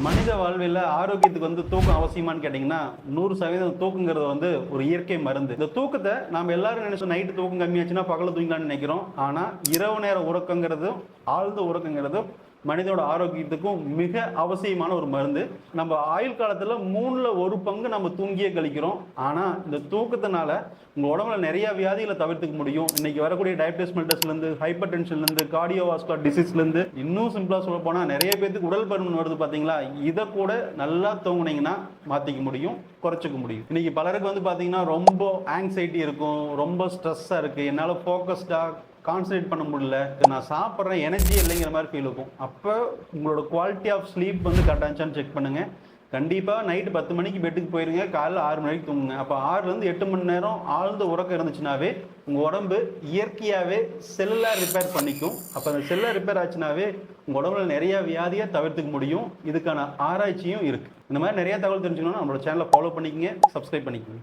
மனித வாழ்வில் ஆரோக்கியத்துக்கு தூக்கம் அவசியமானு கேட்டிங்கன்னா 100% தூக்கங்கிறது ஒரு இயற்கை மருந்து. இந்த தூக்கத்தை நாம் எல்லாரும் நினைச்சோம் நைட்டு தூக்கம் கம்மியாச்சுன்னா பகல தூங்கலாம்னு நினைக்கிறோம். ஆனால் இரவு நேர உறக்கங்கிறதும் ஆழ்ந்த உறக்கங்கிறதும் மனிதனோட ஆரோக்கியத்துக்கும் மிக அவசியமான ஒரு மருந்து. நம்ம ஆயுள் காலத்தில் 1/3 நம்ம தூங்கியே கழிக்கிறோம். ஆனால் இந்த தூக்கத்தினால உங்கள் உடம்புல நிறைய வியாதிகளை தவிர்த்துக்க முடியும். இன்னைக்கு வரக்கூடிய டயபிட்டிஸ் மெல்டஸ்லேருந்து, ஹைப்பர் டென்ஷன்லேருந்து, கார்டியோவாஸ்குலர் டிசீஸ்லேருந்து, இன்னும் சிம்பிளாக சொல்ல போனால் நிறைய பேருக்கு உடல் பருமன் வருது பார்த்தீங்களா? இதை கூட நல்லா தூங்குனீங்கன்னா மாற்றிக்க முடியும், குறைச்சிக்க முடியும். இன்னைக்கு பலருக்கு பார்த்தீங்கன்னா ரொம்ப ஆங்ஸைட்டி இருக்கும், ரொம்ப ஸ்ட்ரெஸ்ஸாக இருக்குது, என்னால் ஃபோக்கஸ்டாக கான்சன்ட்ரேட் பண்ண முடியல, நான் சாப்பிட்றேன் எனர்ஜி இல்லைங்கிற மாதிரி ஃபீல் இருக்கும். அப்போ உங்களோட குவாலிட்டி ஆஃப் ஸ்லீப் கரெக்டாக இருந்துச்சான்னு செக் பண்ணுங்கள். கண்டிப்பாக நைட்டு 10 மணிக்கு பெட்டுக்கு போயிருங்க, காலையில் 6 மணிக்கு தூங்குங்க. அப்போ 6லேருந்து 8 மணி நேரம் ஆழ்ந்த உறக்கம் இருந்துச்சுனாவே உங்கள் உடம்பு இயற்கையாகவே செல்லுலார் ரிப்பேர் பண்ணிக்கும். அப்போ அந்த செல்லுலார் ரிப்பேர் ஆச்சுனாவே உங்கள் உடம்புல நிறைய வியாதியை தவிர்த்துக்க முடியும். இதுக்கான ஆராய்ச்சியும் இருக்குது. இந்த மாதிரி நிறைய தகவல் தெரிஞ்சுக்கணும்னா நம்மளோட சேனலை ஃபாலோ பண்ணிக்கங்க, சப்ஸ்கிரைப் பண்ணிக்கோங்க.